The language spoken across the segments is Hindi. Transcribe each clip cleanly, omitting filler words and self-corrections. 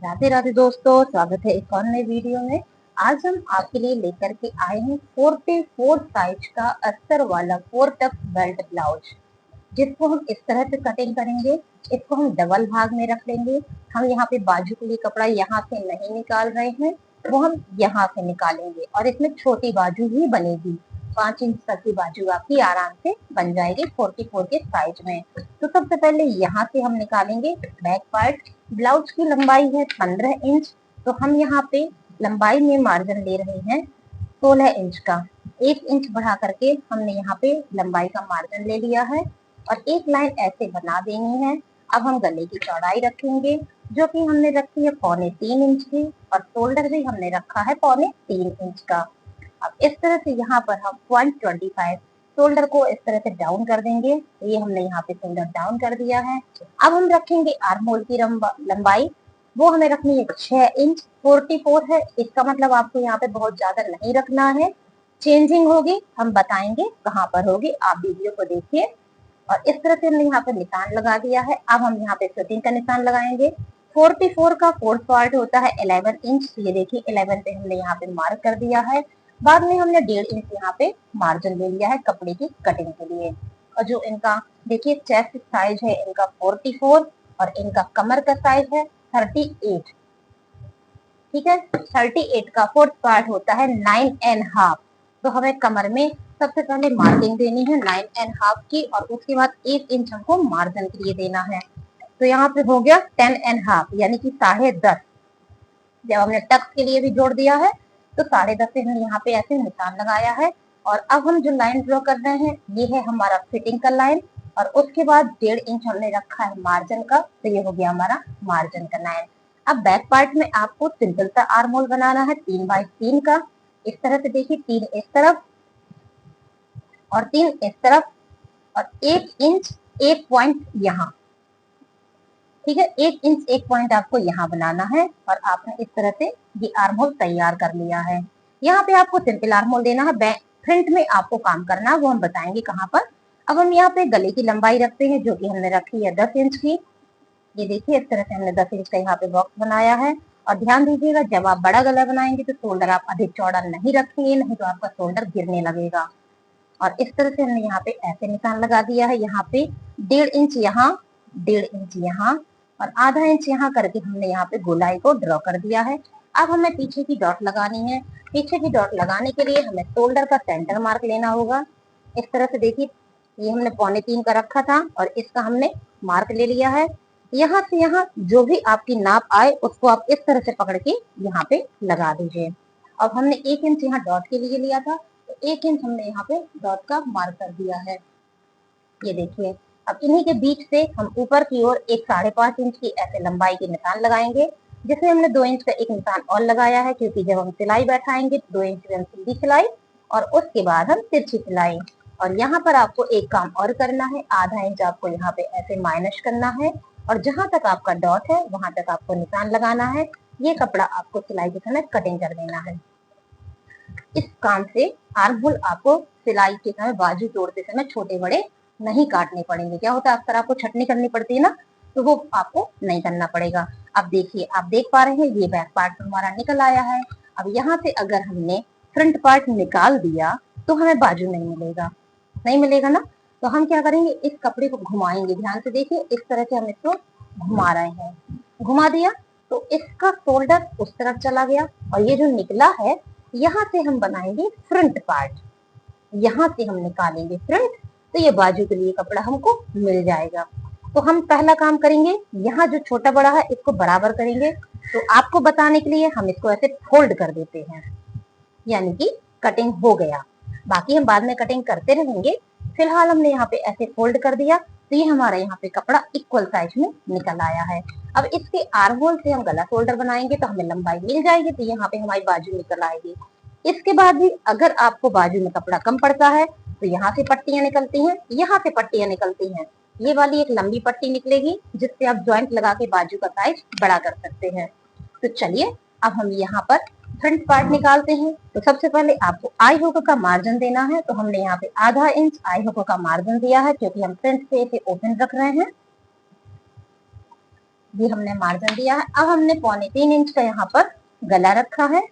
राधे राधे दोस्तों, स्वागत है एक और नए वीडियो में। आज हम आपके लिए लेकर के आए हैं 44 साइज का अस्तर वाला 4 टक बेल्ट ब्लाउज, जिसको हम इस तरह से कटिंग करेंगे। इसको हम डबल भाग में रख लेंगे। हम यहाँ पे बाजू के लिए कपड़ा यहाँ से नहीं निकाल रहे हैं, वो हम यहाँ से निकालेंगे और इसमें छोटी बाजू ही बनेगी। 5 इंच तक की बाजू आपकी आराम से बन जाएगी 44 के साइज में। तो सबसे पहले यहाँ से हम निकालेंगे बैक पार्ट। ब्लाउज की लंबाई है 15 इंच, तो हम यहाँ पे लंबाई में मार्जिन ले रहे हैं 16 इंच का। 1 इंच बढ़ा करके हमने यहाँ पे लंबाई का मार्जिन ले लिया है और एक लाइन ऐसे बना देनी है। अब हम गले की चौड़ाई रखेंगे, जो कि हमने रखी है 3.25 इंच की, और शोल्डर भी हमने रखा है 3.25 इंच का। अब इस तरह से यहाँ पर हम 0.25 शोल्डर को इस तरह से डाउन कर देंगे। ये हमने यहाँ पे शोल्डर डाउन कर दिया है। अब हम रखेंगे आर्म होल की लंबाई, वो हमें रखनी है 6 इंच। 44 है, इसका मतलब आपको यहाँ पे बहुत ज्यादा नहीं रखना है। चेंजिंग होगी, हम बताएंगे कहाँ पर होगी, आप वीडियो को देखिए। और इस तरह से हमने यहाँ पे निशान लगा दिया है। अब हम यहाँ पे फिटिंग का निशान लगाएंगे। 44 का फोर्थ पार्ट होता है 11 इंच। ये देखिए 11 पे हमने यहाँ पे मार्क कर दिया है। बाद में हमने 1.5 इंच यहाँ पे मार्जिन ले लिया है कपड़े की कटिंग के लिए। और जो इनका देखिए चेस्ट साइज है इनका 44 और इनका कमर का साइज है 38। ठीक है, 38 का फोर्थ पार्ट होता है 9.5। तो हमें कमर में सबसे पहले मार्किंग देनी है 9.5 की, और उसके बाद 1 इंच हमको मार्जिन के लिए देना है। तो यहाँ पे हो गया 10.5 यानी कि 10.5। जब हमने टक्स के लिए भी जोड़ दिया है तो 10.5 से हमने यहाँ पे ऐसे निशान लगाया है। और अब हम जो लाइन ड्रॉ कर रहे हैं ये है हमारा फिटिंग का लाइन, और उसके बाद 1.5 इंच हमने रखा है मार्जिन का, तो ये हो गया हमारा मार्जिन का लाइन। अब बैक पार्ट में आपको सिंपल सा आर्म होल बनाना है 3x3 का। इस तरह से देखिए, 3 इस तरफ और 3 इस तरफ, और 1 इंच 1 पॉइंट यहाँ। ठीक है, 1 इंच 1 पॉइंट आपको यहाँ बनाना है, और आपने इस तरह से ये आर्म होल तैयार कर लिया है। यहाँ पे आपको सिंपल आर्म होल देना है। बैक फ्रंट में आपको काम करना है, वो हम बताएंगे कहाँ पर। अब हम यहाँ पे गले की लंबाई रखते हैं, जो कि हमने रखी है 10 इंच की। ये देखिए इस तरह से हमने 10 इंच का यहाँ पे बॉक्स बनाया है। और ध्यान दीजिएगा, जब आप बड़ा गला बनाएंगे तो शोल्डर आप अधिक चौड़ा नहीं रखेंगे, नहीं तो आपका शोल्डर गिरने लगेगा। और इस तरह से हमने यहाँ पे ऐसे निशान लगा दिया है। यहाँ पे 1.5 इंच यहाँ, 1.5 इंच यहाँ, और आधा इंच यहाँ करके हमने यहाँ पे गोलाई को ड्रॉ कर दिया है। अब हमें पीछे की डॉट लगानी है। पीछे की डॉट लगाने के लिए हमें शोल्डर का सेंटर मार्क लेना होगा। इस तरह से देखिए, ये हमने 3.25 का रखा था और इसका हमने मार्क ले लिया है। यहाँ से यहाँ जो भी आपकी नाप आए उसको आप इस तरह से पकड़ के यहाँ पे लगा दीजिए। अब हमने 1 इंच यहाँ डॉट के लिए लिया था, तो 1 इंच हमने यहाँ पे डॉट का मार्क कर दिया है। ये देखिए, अब इन्हीं के बीच से हम ऊपर की ओर एक 5.5 इंच की ऐसे लंबाई के निशान लगाएंगे, जिसमें हमने 2 इंच का एक निशान और लगाया है, क्योंकि जब हम सिलाई बैठाएंगे 2 इंच में हम सीधी सिलाई और उसके बाद हम तिरछी सिलाई। और यहाँ पर आपको एक काम और करना है, आधा इंच आपको यहाँ पे ऐसे माइनस करना है, और जहां तक आपका डॉट है वहां तक आपको निशान लगाना है। ये कपड़ा आपको सिलाई के समय कटिंग कर देना है। इस काम से आर्म होल आपको सिलाई के समय बाजू जोड़ते समय छोटे बड़े नहीं काटने पड़ेंगे। क्या होता है, अक्सर आपको छटनी करनी पड़ती है ना, तो वो आपको नहीं करना पड़ेगा। अब देखिए, आप देख पा रहे हैं ये बैक पार्ट हमारा निकल आया है। अब यहाँ से अगर हमने फ्रंट पार्ट निकाल दिया तो हमें बाजू नहीं मिलेगा, नहीं मिलेगा ना। तो हम क्या करेंगे, इस कपड़े को घुमाएंगे। ध्यान से देखिए, इस तरह से हम इसको घुमा रहे हैं। घुमा दिया तो इसका शोल्डर उस तरफ चला गया, और ये जो निकला है यहाँ से हम बनाएंगे फ्रंट पार्ट। यहाँ से हम निकालेंगे फ्रंट, तो ये बाजू के लिए कपड़ा हमको मिल जाएगा। तो हम पहला काम करेंगे, यहाँ जो छोटा बड़ा है इसको बराबर करेंगे। तो आपको बताने के लिए हम इसको ऐसे फोल्ड कर देते हैं, यानी कि कटिंग हो गया। बाकी हम बाद में कटिंग करते रहेंगे। फिलहाल हमने यहाँ पे ऐसे फोल्ड कर दिया, तो ये हमारा यहाँ पे कपड़ा इक्वल साइज में निकल आया है। अब इसके आर्म होल से हम गला शोल्डर बनाएंगे तो हमें लंबाई मिल जाएगी, तो यहाँ पे हमारी बाजू निकल आएगी। इसके बाद भी अगर आपको बाजू में कपड़ा कम पड़ता है तो यहाँ से पट्टियां निकलती हैं, यहाँ से पट्टियां निकलती हैं। ये वाली एक लंबी पट्टी निकलेगी, जिससे आप ज्वाइंट लगा के बाजू का साइज बड़ा कर सकते हैं। तो चलिए अब हम यहाँ पर फ्रंट पार्ट निकालते हैं। तो सबसे पहले आपको आई हुक का मार्जिन देना है। तो हमने यहाँ पे आधा इंच आई हुक का मार्जिन दिया है, क्योंकि हम फ्रंट से इसे ओपन रख रहे हैं। ये हमने मार्जिन दिया है। अब हमने 3.25 इंच का यहाँ पर गला रखा है।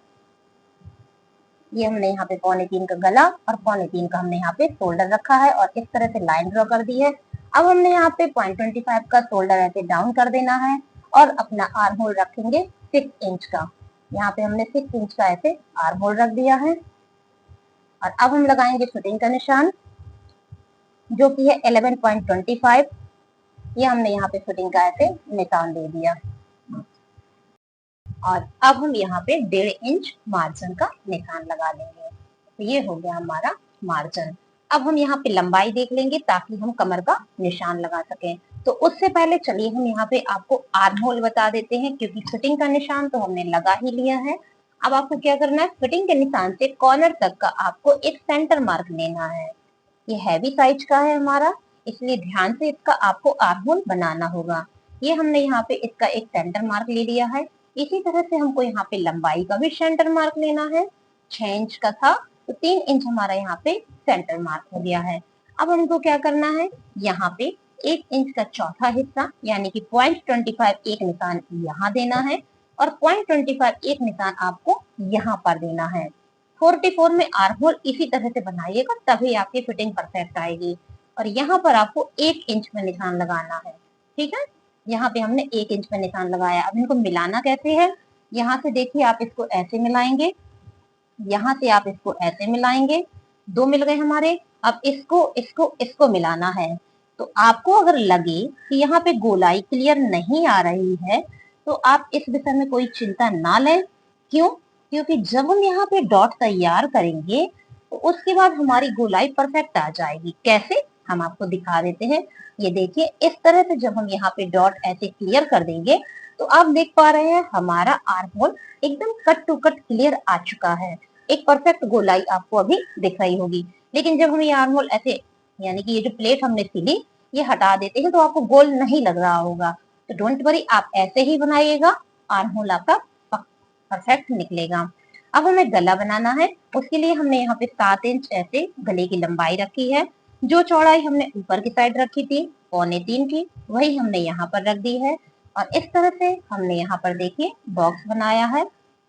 ये हमने यहाँ पे 3.25 का गला और 3.25 का हमने यहाँ पे शोल्डर रखा है और इस तरह से लाइन ड्रॉ कर दी है। अब हमने यहाँ पे 0.25 का शोल्डर ऐसे डाउन कर देना है और अपना आर्म होल रखेंगे 6 इंच का। यहाँ पे हमने 6 इंच का ऐसे आर्म होल रख दिया है और अब हम लगाएंगे फिटिंग का निशान जो कि है 11.25। ये हमने यहाँ पे फिटिंग का ऐसे निशान दे दिया और अब हम यहाँ पे 1.5 इंच मार्जिन का निशान लगा लेंगे। तो ये हो गया हमारा मार्जिन। अब हम यहाँ पे लंबाई देख लेंगे ताकि हम कमर का निशान लगा सकें। तो उससे पहले चलिए हम यहाँ पे आपको आर्म होल बता देते हैं, क्योंकि फिटिंग का निशान तो हमने लगा ही लिया है। अब आपको क्या करना है, फिटिंग के निशान से कॉर्नर तक का आपको एक सेंटर मार्क लेना है। ये हैवी साइज का है हमारा, इसलिए ध्यान से इसका आपको आर्म होल बनाना होगा। ये हमने यहाँ पे इसका एक सेंटर मार्क ले लिया है। इसी तरह से हमको यहाँ पे लंबाई का भी सेंटर मार्क लेना है। 6 इंच का था तो 3 इंच हमारा यहाँ पे सेंटर मार्क हो गया है। अब हमको क्या करना है, यहाँ पे 1 इंच का चौथा हिस्सा यानी कि 0.25 एक निशान यहाँ देना है और 0.25 एक निशान आपको यहाँ पर देना है। 44 में आर्म होल इसी तरह से बनाइएगा, तभी आपकी फिटिंग परफेक्ट आएगी। और यहाँ पर आपको 1 इंच में निशान लगाना है। ठीक है, यहाँ पे हमने 1 इंच में निशान लगाया। अब इनको मिलाना कैसे है, यहाँ से देखिए आप इसको ऐसे मिलाएंगे, यहाँ से आप इसको ऐसे मिलाएंगे, 2 मिल गए हमारे। अब इसको इसको इसको मिलाना है। तो आपको अगर लगे कि यहाँ पे गोलाई क्लियर नहीं आ रही है तो आप इस विषय में कोई चिंता ना लें। क्यों? क्योंकि जब हम यहाँ पे डॉट तैयार करेंगे तो उसके बाद हमारी गोलाई परफेक्ट आ जाएगी। कैसे, हम आपको दिखा देते हैं। ये देखिए, इस तरह से जब हम यहाँ पे डॉट ऐसे क्लियर कर देंगे तो आप देख पा रहे हैं हमारा आर्म होल एकदम कट टू कट क्लियर आ चुका है। एक परफेक्ट गोलाई आपको अभी दिख रही होगी। लेकिन जब हम ये आर्म होल ऐसे यानी कि ये जो प्लेट हमने सिली ये हटा देते हैं तो आपको गोल नहीं लग रहा होगा। तो डोंट वरी, आप ऐसे ही बनाइएगा, आर्म होल आपका परफेक्ट निकलेगा। अब हमें गला बनाना है। उसके लिए हमने यहाँ पे 7 इंच ऐसे गले की लंबाई रखी है। जो चौड़ाई हमने ऊपर की साइड रखी थी 3.25 की, वही हमने यहाँ पर रख दी है। और इस तरह से हमने यहाँ पर देखिए बॉक्स बनाया है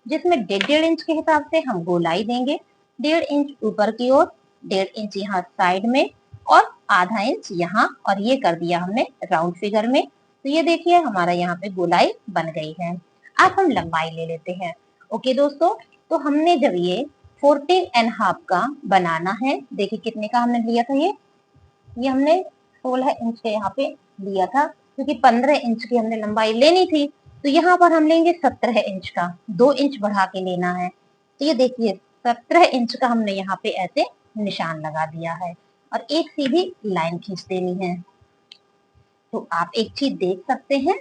जिसमें 1.5 इंच के हिसाब से हम गोलाई देंगे। 1.5 इंच ऊपर की ओर, 1.5 इंच यहाँ साइड में और आधा इंच यहाँ, और ये कर दिया हमने राउंड फिगर में। तो ये देखिए हमारा यहाँ पे गोलाई बन गई है। अब हम लंबाई ले लेते हैं। ओके दोस्तों, तो हमने जब ये 14.5 का बनाना है, देखिए कितने का हमने लिया था, ये हमने 16 इंच के यहाँ पे लिया था, क्योंकि 15 इंच की हमने लंबाई लेनी थी। तो यहाँ पर हम लेंगे 17 इंच का, 2 इंच बढ़ा के लेना है। तो ये देखिए 17 इंच का हमने यहाँ पे ऐसे निशान लगा दिया है और एक सीधी लाइन खींच देनी है। तो आप एक चीज देख सकते हैं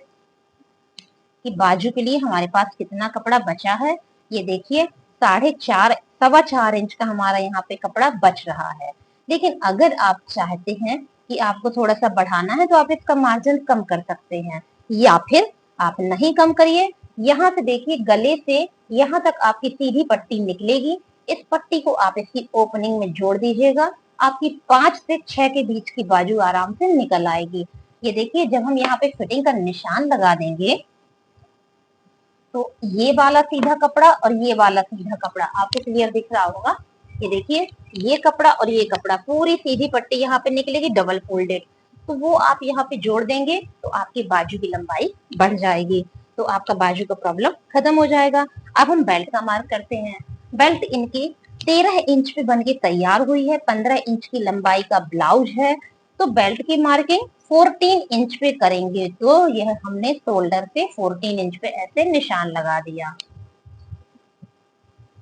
कि बाजू के लिए हमारे पास कितना कपड़ा बचा है। ये देखिए 4.5 4.25 इंच का हमारा यहाँ पे कपड़ा बच रहा है। लेकिन अगर आप चाहते हैं कि आपको थोड़ा सा बढ़ाना है तो आप इसका मार्जिन कम कर सकते हैं, या फिर आप नहीं कम करिए। यहाँ से देखिए गले से यहाँ तक आपकी सीधी पट्टी निकलेगी। इस पट्टी को आप इसकी ओपनिंग में जोड़ दीजिएगा, आपकी 5 से 6 के बीच की बाजू आराम से निकल आएगी। ये देखिए जब हम यहाँ पे फिटिंग का निशान लगा देंगे तो ये वाला सीधा कपड़ा और ये वाला सीधा कपड़ा आपको क्लियर दिख रहा होगा। ये देखिए ये कपड़ा और ये कपड़ा पूरी सीधी पट्टी यहाँ पे निकलेगी डबल फोल्डेड। तो वो आप यहाँ पे जोड़ देंगे तो आपकी बाजू की लंबाई बढ़ जाएगी, तो आपका बाजू का प्रॉब्लम खत्म हो जाएगा। अब हम बेल्ट का मार्क करते हैं। बेल्ट इनकी 13 इंच पे बन के तैयार हुई है। 15 इंच की लंबाई का ब्लाउज है, तो बेल्ट की मार्किंग 14 इंच पे करेंगे। तो यह हमने शोल्डर से 14 इंच पे ऐसे निशान लगा दिया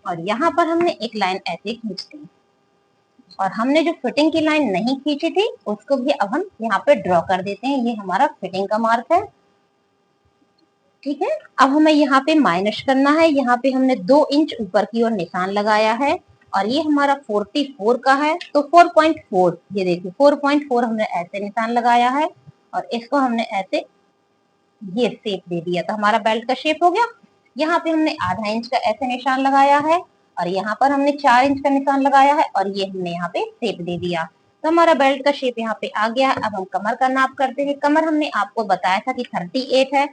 और यहाँ पर हमने एक लाइन ऐसे खींच दी। और हमने जो फिटिंग की लाइन नहीं खींची थी उसको भी अब हम यहाँ पे ड्रॉ कर देते हैं। ये हमारा फिटिंग का मार्क है। ठीक है, अब हमें यहाँ पे माइनस करना है। यहाँ पे हमने 2 इंच ऊपर की ओर निशान लगाया है और ये हमारा 44 का है, तो 4.4, ये देखिए 4.4 हमने ऐसे निशान लगाया है और इसको हमने ऐसे ये शेप दे दिया, तो हमारा बेल्ट का शेप हो गया। यहाँ पे हमने आधा इंच का ऐसे निशान लगाया है और यहाँ पर हमने 4 इंच का निशान लगाया है और ये हमने यहाँ पे शेप दे दिया, तो हमारा बेल्ट का शेप यहाँ पे आ गया। अब हम कमर का नाप करते हैं। कमर हमने आपको बताया था कि 38 है,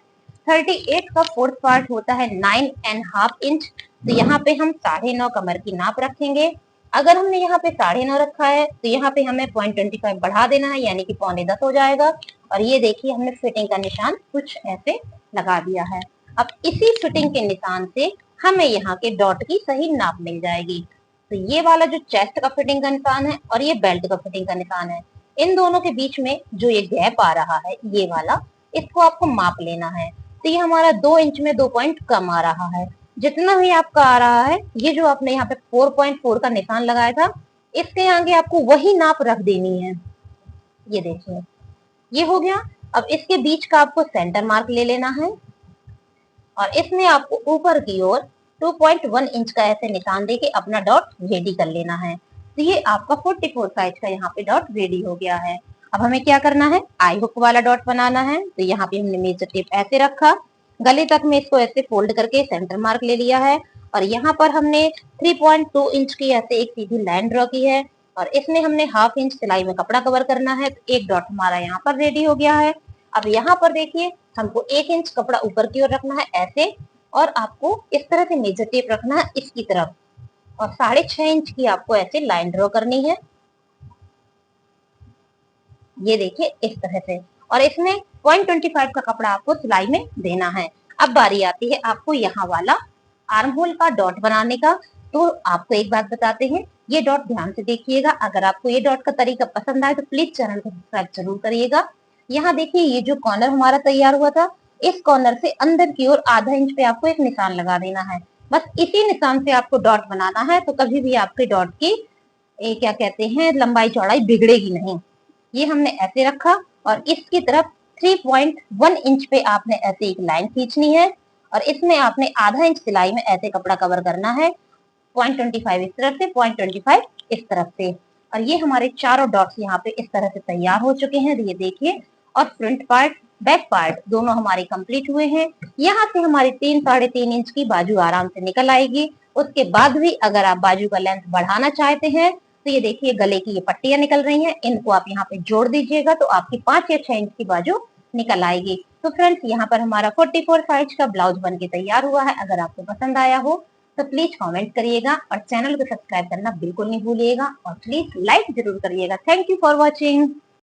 38 का फोर्थ पार्ट होता है 9.5 इंच। तो यहाँ पे हम 9.5 कमर की नाप रखेंगे। अगर हमने यहाँ पे 9.5 रखा है तो यहाँ पे हमें 0.25 बढ़ा देना है, यानी कि 9.25 हो जाएगा। और ये देखिए हमने फिटिंग का निशान कुछ ऐसे लगा दिया है। अब इसी फिटिंग के निशान से हमें यहाँ के डॉट की सही नाप मिल जाएगी। तो ये वाला जो चेस्ट का फिटिंग का निशान है और ये बेल्ट का फिटिंग का निशान है, इन दोनों के बीच में जो ये गैप आ रहा है ये वाला, इसको आपको माप लेना है। तो ये हमारा 2 इंच में 2 पॉइंट कम आ रहा है। जितना भी आपका आ रहा है, ये जो आपने यहाँ पे 4.4 का निशान लगाया था, इसके आगे आपको वही नाप रख देनी है। ये देखिए ये हो गया। अब इसके बीच का आपको सेंटर मार्क ले लेना है और इसमें आपको ऊपर की ओर 2.1 इंच का ऐसे निशान देके अपना डॉट रेडी कर लेना है। तो ये आपका 44 साइज का यहाँ पे डॉट रेडी हो गया है। अब हमें क्या करना है, आई हुक वाला डॉट बनाना है। तो यहाँ पे हमने मेजर टेप ऐसे रखा, गले तक में इसको ऐसे फोल्ड करके सेंटर मार्क ले लिया है और यहाँ पर हमने 3.2 इंच की ऐसे एक सीधी लाइन ड्रॉ की है और इसमें हमने हाफ इंच सिलाई में कपड़ा कवर करना है। तो एक डॉट हमारा यहाँ पर रेडी हो गया है। अब यहाँ पर देखिए हमको 1 इंच कपड़ा ऊपर की ओर रखना है ऐसे, और आपको इस तरह से मेजर टेप रखना है इसकी तरफ और 6.5 इंच की आपको ऐसे लाइन ड्रॉ करनी है। ये देखिए इस तरह से, और इसमें 0.25 का कपड़ा आपको सिलाई में देना है। अब बारी आती है आपको यहाँ वाला आर्म होल का डॉट बनाने का। तो आपको एक बात बताते हैं, ये डॉट ध्यान से देखिएगा। अगर आपको ये डॉट का तरीका पसंद आए तो प्लीज चैनल को सब्सक्राइब जरूर करिएगा। यहाँ देखिए ये जो कॉर्नर हमारा तैयार हुआ था, इस कॉर्नर से अंदर की ओर आधा इंच पे आपको एक निशान लगा देना है। बस इसी निशान से आपको डॉट बनाना है। तो कभी भी आपके डॉट की क्या कहते हैं लंबाई चौड़ाई बिगड़ेगी नहीं। ये हमने ऐसे रखा और इसकी तरफ 3.1 इंच पे आपने ऐसे एक लाइन खींचनी है और इसमें आपने आधा इंच सिलाई में ऐसे कपड़ा कवर करना है। 0.25 इस तरफ से, 0.25 इस तरफ से। और ये हमारे चारों डॉट्स यहाँ पे इस तरह से तैयार हो चुके हैं, ये देखिए। और फ्रंट पार्ट बैक पार्ट दोनों हमारे कंप्लीट हुए हैं। यहाँ से हमारी 3-3.5 इंच की बाजू आराम से निकल आएगी। उसके बाद भी अगर आप बाजू का लेंथ बढ़ाना चाहते हैं तो ये देखिए गले की ये पट्टियां निकल रही हैं, इनको आप यहाँ पे जोड़ दीजिएगा तो आपकी 5 या 6 इंच की बाजू निकल आएगी। तो फ्रेंड्स यहाँ पर हमारा 44 साइज का ब्लाउज बन के तैयार हुआ है। अगर आपको पसंद आया हो तो प्लीज कमेंट करिएगा और चैनल को सब्सक्राइब करना बिल्कुल नहीं भूलिएगा और प्लीज लाइक जरूर करिएगा। Thank you for watching.